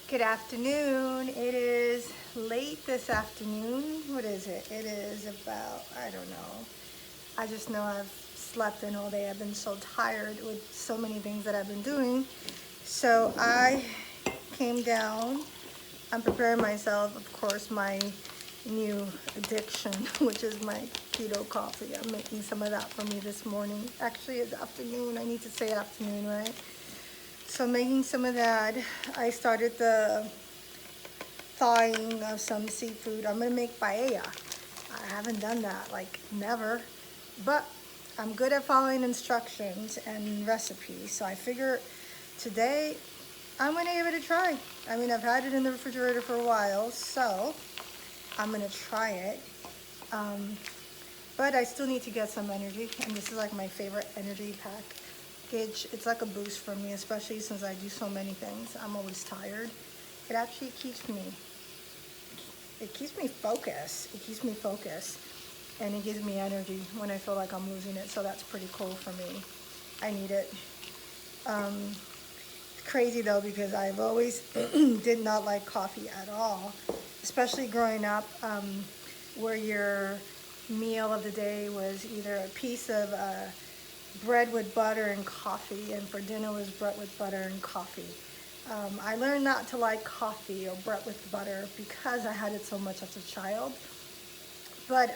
Good afternoon. It is late this afternoon. What is it? It is about, I don't know. I just know I've slept in all day. I've been so tired with so many things that I've been doing. So I came down. I'm preparing myself, of course, my new addiction, which is my keto coffee. I'm making some of that for me this morning. Actually, it's afternoon. I need to say afternoon, right? So making some of that. I started the thawing of some seafood. I'm gonna make paella. I haven't done that, like never, but I'm good at following instructions and recipes. So I figure today I'm gonna give it a try. I mean, I've had it in the refrigerator for a while, so I'm gonna try it. Um, but I still need to get some energy, and this is like my favorite energy pack. It's like a boost for me, especially since I do so many things. I'm always tired. It actually keeps me focused. It keeps me focused, and it gives me energy when I feel like I'm losing it. So that's pretty cool for me. I need it. It's crazy though because I've always did not like coffee at all, especially growing up, where your meal of the day was either a piece of bread with butter and coffee, and for dinner was bread with butter and coffee. I learned not to like coffee or bread with butter because I had it so much as a child. But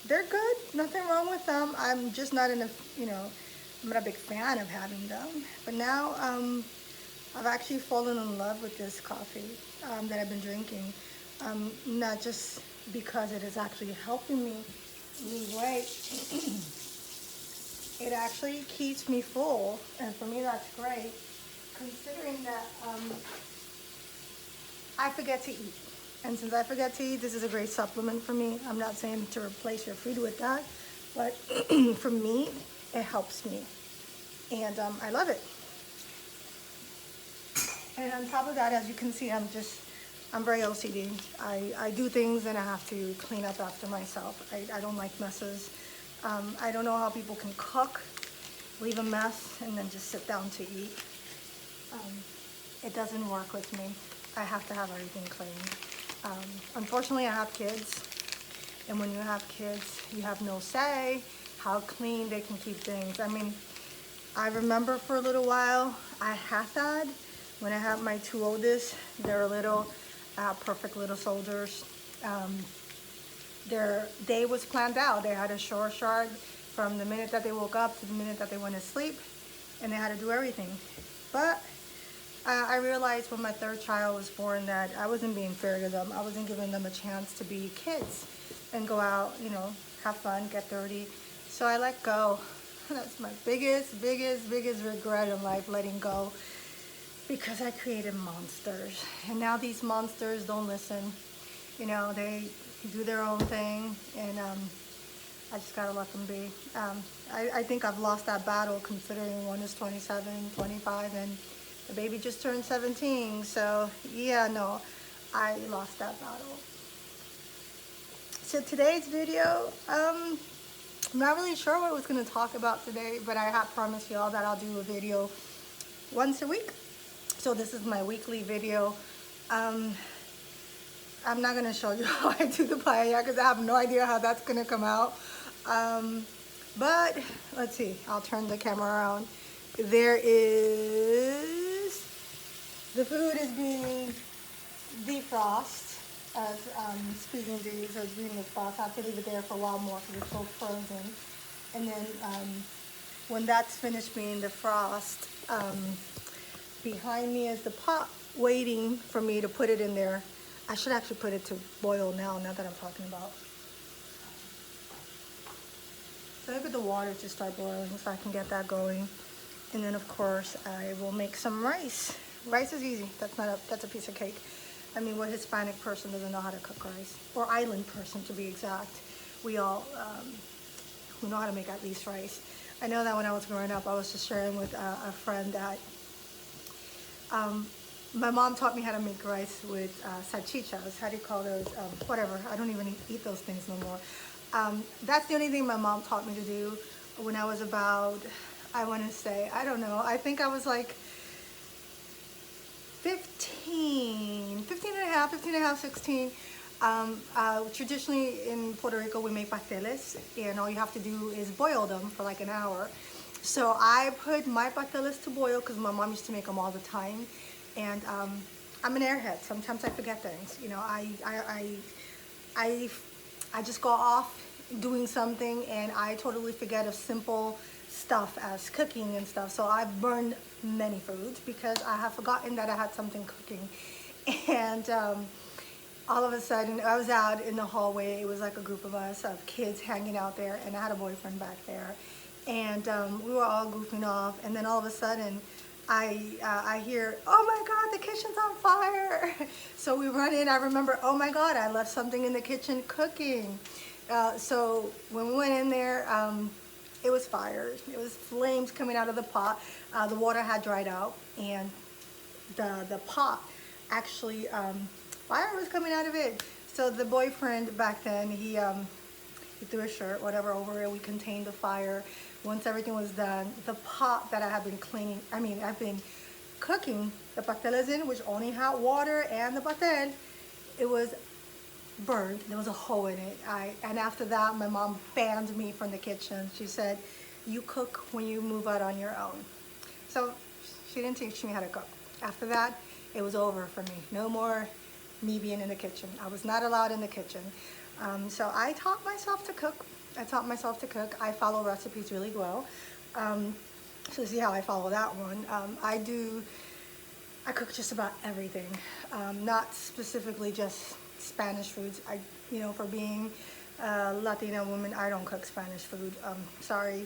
they're good. Nothing wrong with them. I'm just not in a, I'm not a big fan of having them. But now I've actually fallen in love with this coffee that I've been drinking. Not just because it is actually helping me lose weight. It actually keeps me full, and for me that's great, considering that I forget to eat. And since I forget to eat, this is a great supplement for me. I'm not saying to replace your food with that, but for me, it helps me. And I love it. And on top of that, as you can see, I'm very OCD. I do things and I have to clean up after myself. I don't like messes. I don't know how people can cook, leave a mess, and then just sit down to eat. Um, it doesn't work with me. I have to have everything clean. Unfortunately, I have kids, and when you have kids, you have no say how clean they can keep things. I mean, I remember for a little while, I had that. When I had my two oldest, they're little, perfect little soldiers. Their day was planned out. They had a shore shard from the minute that they woke up to the minute that they went to sleep, and they had to do everything. But I realized when my third child was born that I wasn't being fair to them. I wasn't giving them a chance to be kids and go out, have fun, get dirty. So I let go. That's my biggest regret in life, letting go, because I created monsters. And now these monsters don't listen. They do their own thing, and I just gotta let them be. I think I've lost that battle, considering one is 27, 25, and the baby just turned 17. So yeah, no, I lost that battle. So today's video, I'm not really sure what I was gonna talk about today, but I have promised y'all that I'll do a video once a week. So this is my weekly video. I'm not gonna show you how I do the paella because I have no idea how that's gonna come out. But let's see, I'll turn the camera around. The food is being defrosted as speaking to you, so it's being defrosted. I have to leave it there for a while more because it's so frozen. And then when that's finished being defrosted, behind me is the pot waiting for me to put it in there. I should actually put it to boil now that I'm talking about. So I put the water to start boiling so I can get that going. And then of course I will make some rice. Rice is easy. That's a piece of cake. I mean, what Hispanic person doesn't know how to cook rice? Or island person, to be exact. We all who know how to make at least rice. I know that when I was growing up, I was just sharing with a friend that my mom taught me how to make rice with salchichas. How do you call those? Whatever. I don't even eat those things no more. That's the only thing my mom taught me to do when I was about, I want to say, I don't know, I think I was like 15 15 and a half, 16. Traditionally in Puerto Rico, we make pasteles, and all you have to do is boil them for like an hour. So I put my pasteles to boil because my mom used to make them all the time. And I'm an airhead. Sometimes I forget things. You know, I, I just go off doing something and I totally forget of simple stuff as cooking and stuff. So I've burned many foods because I have forgotten that I had something cooking. And all of a sudden I was out in the hallway. It was like a group of us, of kids hanging out there, and I had a boyfriend back there. And we were all goofing off, and then all of a sudden I hear, oh my God, the kitchen's on fire. So we run in. I remember, oh my God, I left something in the kitchen cooking. So when we went in there, it was fire. It was flames coming out of the pot. The water had dried out, and the pot actually, fire was coming out of it. So the boyfriend back then, he threw a shirt, whatever, over it. We contained the fire. Once everything was done, the pot that I have been cleaning, I've been cooking the pasteles in, which only had water and the pastel, it was burned. There was a hole in it. And after that, my mom banned me from the kitchen. She said, you cook when you move out on your own. So she didn't teach me how to cook. After that, it was over for me. No more me being in the kitchen. I was not allowed in the kitchen. So I taught myself to cook. I follow recipes really well. So see how I follow that one. I cook just about everything. Not specifically just Spanish foods. For being a Latina woman, I don't cook Spanish food. Sorry.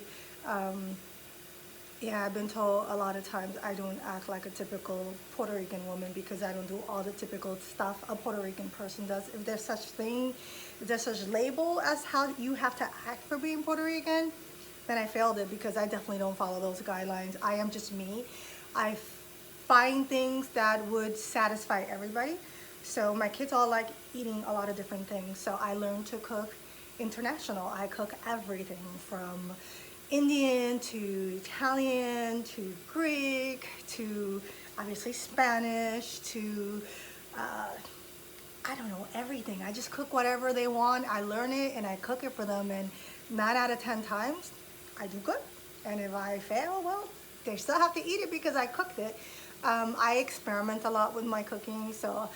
Yeah, I've been told a lot of times I don't act like a typical Puerto Rican woman because I don't do all the typical stuff a Puerto Rican person does. If there's such label as how you have to act for being Puerto Rican, then I failed it because I definitely don't follow those guidelines. I am just me. I find things that would satisfy everybody. So my kids all like eating a lot of different things. So I learned to cook international. I cook everything from Indian to Italian to Greek to obviously Spanish to I don't know, everything. I just cook whatever they want. I learn it and I cook it for them, and 9 out of 10 times I do good. And if I fail, well, they still have to eat it because I cooked it. I experiment a lot with my cooking, so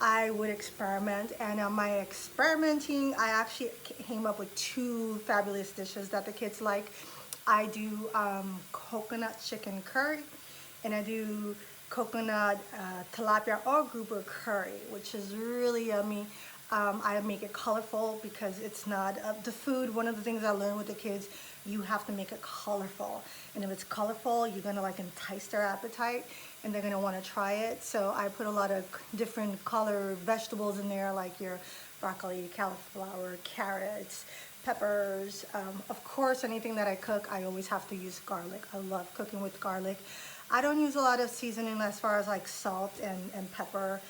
I would experiment, and on my experimenting, I actually came up with 2 fabulous dishes that the kids like. I do coconut chicken curry, and I do coconut tilapia or grouper curry, which is really yummy. I make it colorful because it's not the food. One of the things I learned with the kids, you have to make it colorful, and if it's colorful, you're gonna like entice their appetite, and they're gonna want to try it. So I put a lot of different color vegetables in there, like your broccoli, cauliflower, carrots, peppers. Of course, anything that I cook, I always have to use garlic. I love cooking with garlic. I don't use a lot of seasoning as far as like salt and pepper.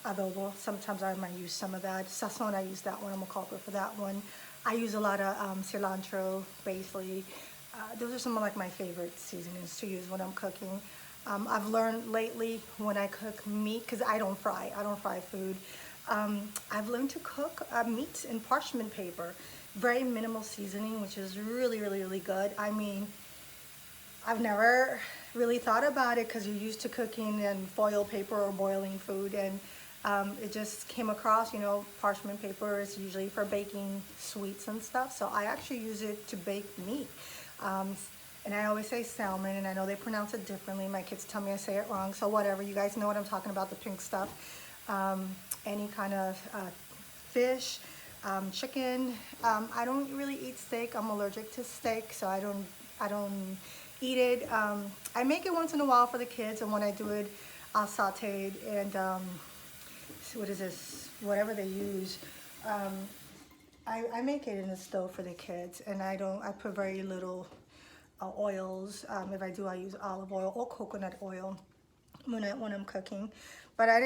Adobo, sometimes I might use some of that. Sazon, I use that one. I'm a culprit for that one. I use a lot of cilantro, basil. Those are some of like my favorite seasonings to use when I'm cooking. I've learned lately when I cook meat, because I don't fry food. I've learned to cook meats in parchment paper. Very minimal seasoning, which is really, really, really good. I mean, I've never really thought about it because you're used to cooking in foil paper or boiling food, and it just came across, parchment paper is usually for baking sweets and stuff, so I actually use it to bake meat. And I always say salmon, and I know they pronounce it differently. My kids tell me I say it wrong, so whatever. You guys know what I'm talking about, the pink stuff. Any kind of fish, chicken. I don't really eat steak. I'm allergic to steak, so I don't eat it. I make it once in a while for the kids, and when I do it, I'll saute it and what is this? Whatever they use. I make it in the stove for the kids, and I put very little oils. If I do, I use olive oil or coconut oil when I'm cooking. But I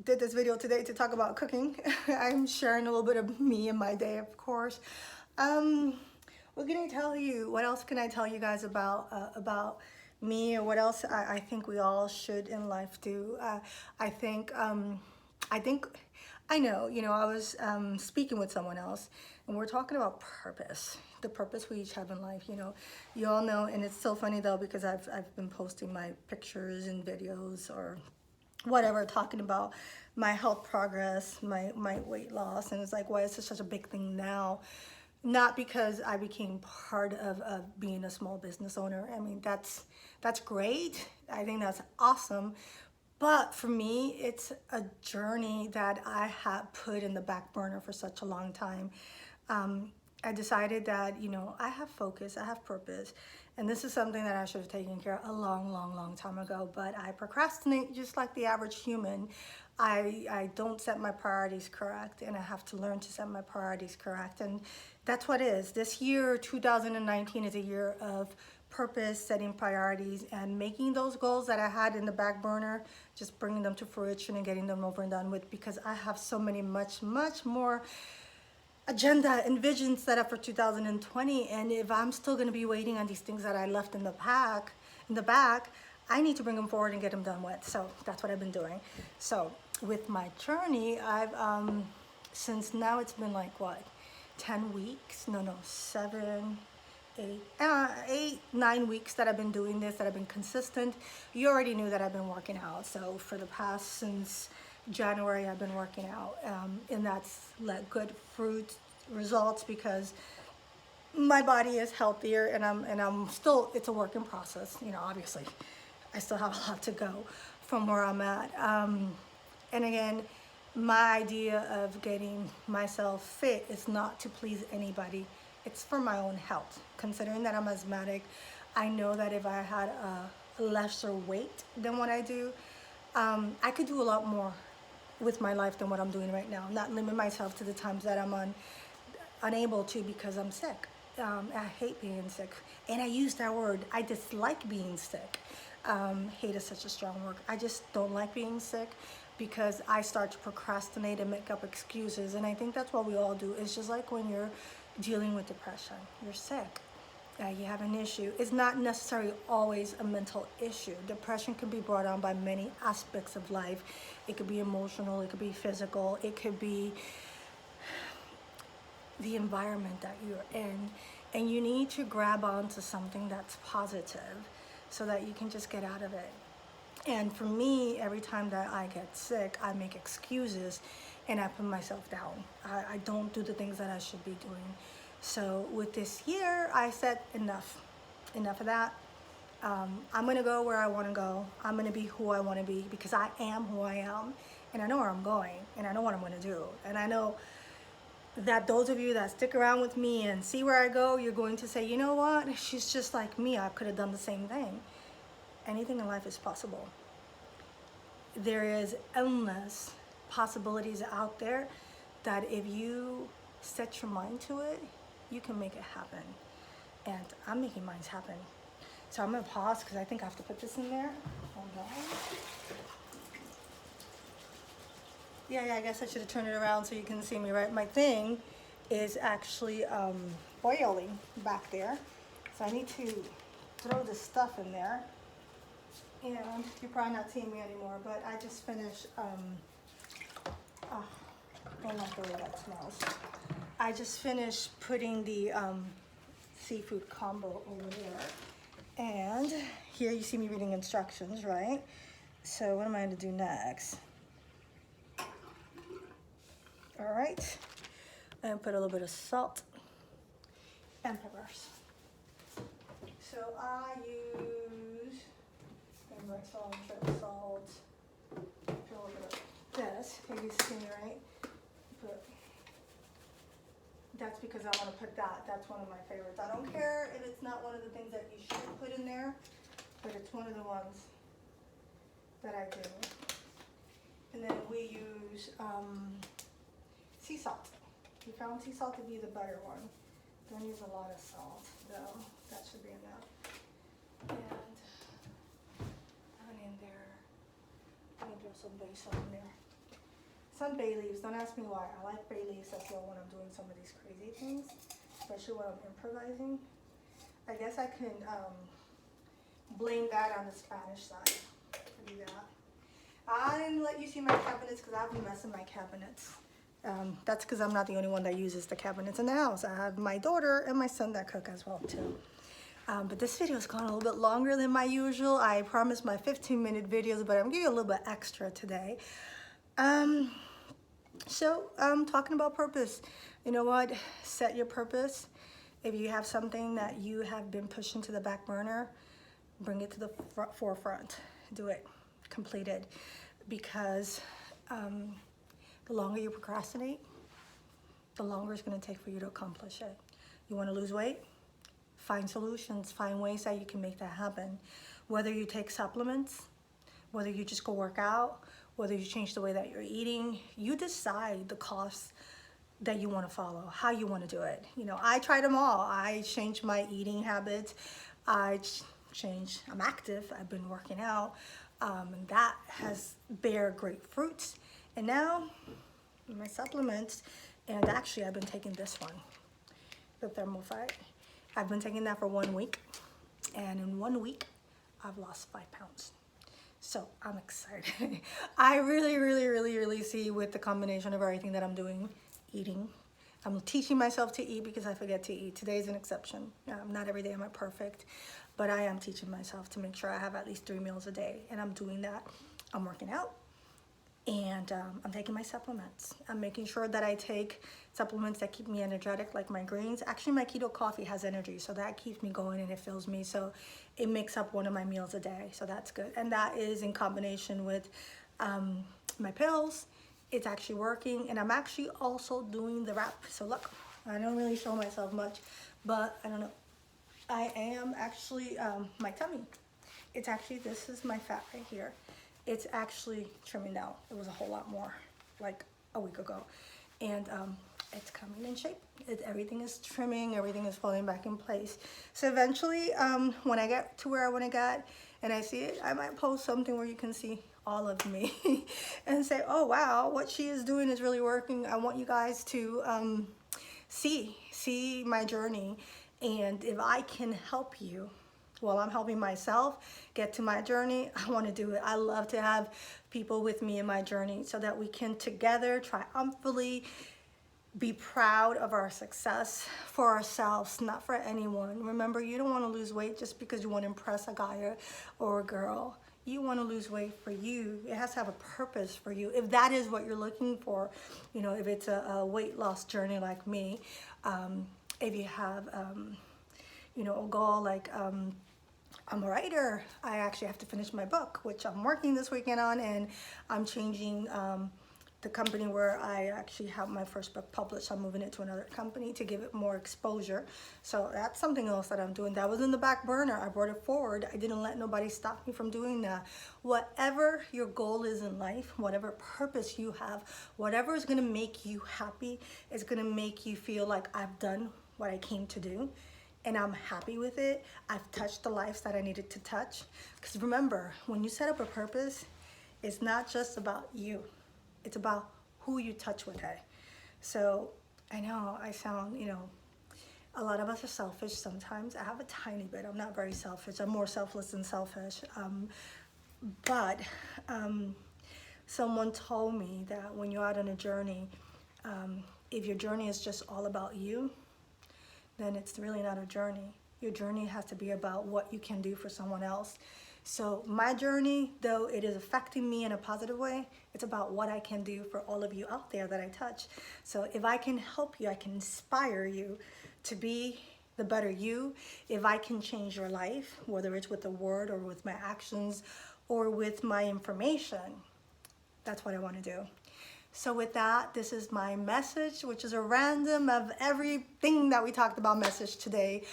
did this video today to talk about cooking. I'm sharing a little bit of me and my day, of course. What can I tell you? What else can I tell you guys about me, or what else I think we all should in life do? I think I think, I know, I was speaking with someone else, and we're talking about purpose, the purpose we each have in life. You all know, and it's so funny though, because I've been posting my pictures and videos or whatever, talking about my health progress, my weight loss, and it's like, why is this such a big thing now? Not because I became part of being a small business owner. I mean, that's great. I think that's awesome. But for me, it's a journey that I have put in the back burner for such a long time. I decided that, I have focus, I have purpose, and this is something that I should have taken care of a long, long, long time ago, but I procrastinate just like the average human. I don't set my priorities correct, and I have to learn to set my priorities correct, and that's what it is. This year, 2019, is a year of purpose, setting priorities, and making those goals that I had in the back burner, just bringing them to fruition and getting them over and done with, because I have so many, much, much more agenda and vision set up for 2020. And if I'm still going to be waiting on these things that I left in the back, I need to bring them forward and get them done with. So that's what I've been doing. So with my journey, I've since now it's been like what, 10 weeks? No, 7, 8, 9 weeks that I've been doing this, that I've been consistent. You already knew that I've been working out. So for the past, since January, I've been working out, and that's let good fruit results, because my body is healthier, and I'm still, it's a work in process. Obviously, I still have a lot to go from where I'm at. And again, my idea of getting myself fit is not to please anybody. It's for my own health. Considering that I'm asthmatic, I know that if I had a lesser weight than what I do, I could do a lot more with my life than what I'm doing right now. Not limit myself to the times that I'm unable to because I'm sick. I hate being sick, and I use that word. I dislike being sick. Hate is such a strong word. I just don't like being sick, because I start to procrastinate and make up excuses, and I think that's what we all do. It's just like when you're dealing with depression. You're sick. You have an issue. It's not necessarily always a mental issue. Depression can be brought on by many aspects of life. It could be emotional, it could be physical, it could be the environment that you're in. And you need to grab onto something that's positive so that you can just get out of it. And for me, every time that I get sick, I make excuses and I put myself down. I don't do the things that I should be doing. So with this year, I said enough of that. I'm gonna go where I wanna go. I'm gonna be who I wanna be, because I am who I am, and I know where I'm going, and I know what I'm gonna do. And I know that those of you that stick around with me and see where I go, you're going to say, you know what, she's just like me. I could have done the same thing. Anything in life is possible. There is endless possibilities out there that if you set your mind to it, you can make it happen. And I'm making mine happen. So I'm gonna pause because I think I have to put this in there. Hold on. Yeah, I guess I should have turned it around so you can see me, right? My thing is actually boiling back there. So I need to throw this stuff in there. And you're probably not seeing me anymore, but I just finished, I don't like the way that smells. I just finished putting the seafood combo over there. And here you see me reading instructions, right? So what am I gonna do next? All right, and put a little bit of salt and peppers. So I use my salt, salt, put a little bit of this. Here you see me, right? That's because I want to put that. That's one of my favorites. I don't care if it's not one of the things that you should put in there, but it's one of the ones that I do. And then we use sea salt. We found sea salt to be the better one. Don't use a lot of salt, though. That should be enough. And onion there. I'm gonna throw some basil in there. Some bay leaves. Don't ask me why. I like bay leaves as well when I'm doing some of these crazy things, especially when I'm improvising. I guess I can blame that on the Spanish side. Do that. I'm let you see my cabinets because I have a mess in my cabinets. That's because I'm not the only one that uses the cabinets in the house. I have my daughter and my son that cook as well too. But this video has gone a little bit longer than my usual. I promised my 15-minute videos, but I'm giving you a little bit extra today. Talking about purpose. You know what? Set your purpose. If you have something that you have been pushing to the back burner, bring it to the forefront. Do it. Complete it. Because the longer you procrastinate, the longer it's going to take for you to accomplish it. You want to lose weight? Find solutions. Find ways that you can make that happen. Whether you take supplements, whether you just go work out, whether you change the way that you're eating, you decide the costs that you want to follow, how you want to do it. You know, I tried them all. I changed my eating habits. I'm active. I've been working out. And that has bear great fruits. And now my supplements, and actually I've been taking this one, the Thermophyte. I've been taking that for 1 week. And in 1 week, I've lost 5 pounds. So I'm excited. I really see with the combination of everything that I'm doing, eating. I'm teaching myself to eat because I forget to eat. Today's an exception. Not every day am I perfect, but I am teaching myself to make sure I have at least 3 meals a day. And I'm doing that. I'm working out. And I'm taking my supplements. I'm making sure that I take supplements that keep me energetic, like my greens. Actually, my Keto Coffee has energy, so that keeps me going and it fills me. So it makes up one of my meals a day, so that's good. And that is in combination with my pills. It's actually working, and I'm actually also doing the wrap. So look, I don't really show myself much, but I don't know. I am actually, my tummy. It's actually, this is my fat right here. It's actually trimming down. It was a whole lot more like a week ago. And it's coming in shape. Everything is trimming, everything is falling back in place. So eventually, when I get to where I want to get and I see it, I might post something where you can see all of me and say, oh wow, what she is doing is really working. I want you guys to see my journey. And if I can help you, while I'm helping myself get to my journey, I want to do it. I love to have people with me in my journey so that we can together triumphantly be proud of our success for ourselves, not for anyone. Remember, you don't want to lose weight just because you want to impress a guy or a girl. You want to lose weight for you. It has to have a purpose for you. If that is what you're looking for, you know, if it's a weight loss journey like me, if you have, you know, a goal like, I'm a writer. I actually have to finish my book, which I'm working this weekend on, and I'm changing the company where I actually have my first book published. I'm moving it to another company to give it more exposure. So that's something else that I'm doing. That was in the back burner. I brought it forward. I didn't let nobody stop me from doing that. Whatever your goal is in life, whatever purpose you have, whatever is going to make you happy, is going to make you feel like I've done what I came to do. And I'm happy with it. I've touched the lives that I needed to touch. Because remember, when you set up a purpose, it's not just about you. It's about who you touch with it. So I know I sound, you know, a lot of us are selfish sometimes. I have a tiny bit. I'm not very selfish. I'm more selfless than selfish. But someone told me that when you're out on a journey, if your journey is just all about you, then it's really not a journey. Your journey has to be about what you can do for someone else. So my journey, though it is affecting me in a positive way, it's about what I can do for all of you out there that I touch. So if I can help you, I can inspire you to be the better you. If I can change your life, whether it's with a word or with my actions or with my information, that's what I want to do. So with that, this is my message, which is a random of everything that we talked about message today.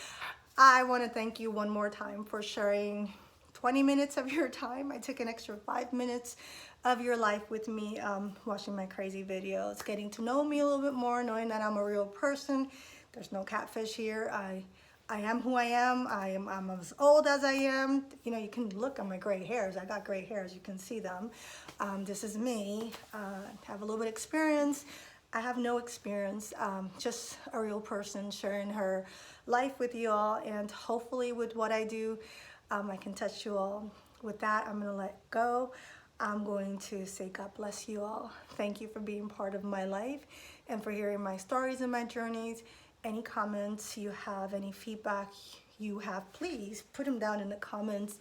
I want to thank you one more time for sharing 20 minutes of your time. I took an extra 5 minutes of your life with me, watching my crazy videos, getting to know me a little bit more, knowing that I'm a real person. There's no catfish here. I am who I am. I'm as old as I am. You know, you can look at my gray hairs. I got gray hairs. You can see them. This is me. I have a little bit of experience. I have no experience. Just a real person sharing her life with you all. And hopefully with what I do, I can touch you all. With that, I'm going to let go. I'm going to say God bless you all. Thank you for being part of my life and for hearing my stories and my journeys. Any comments you have, any feedback you have, please put them down in the comments.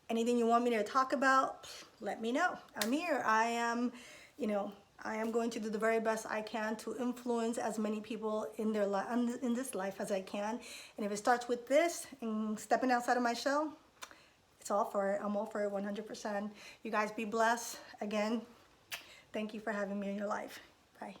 Anything you want me to talk about, let me know. I'm here. I am, I am going to do the very best I can to influence as many people in their in this life as I can. And if it starts with this and stepping outside of my shell, it's all for it. I'm all for it 100%. You guys be blessed. Again, thank you for having me in your life. Bye.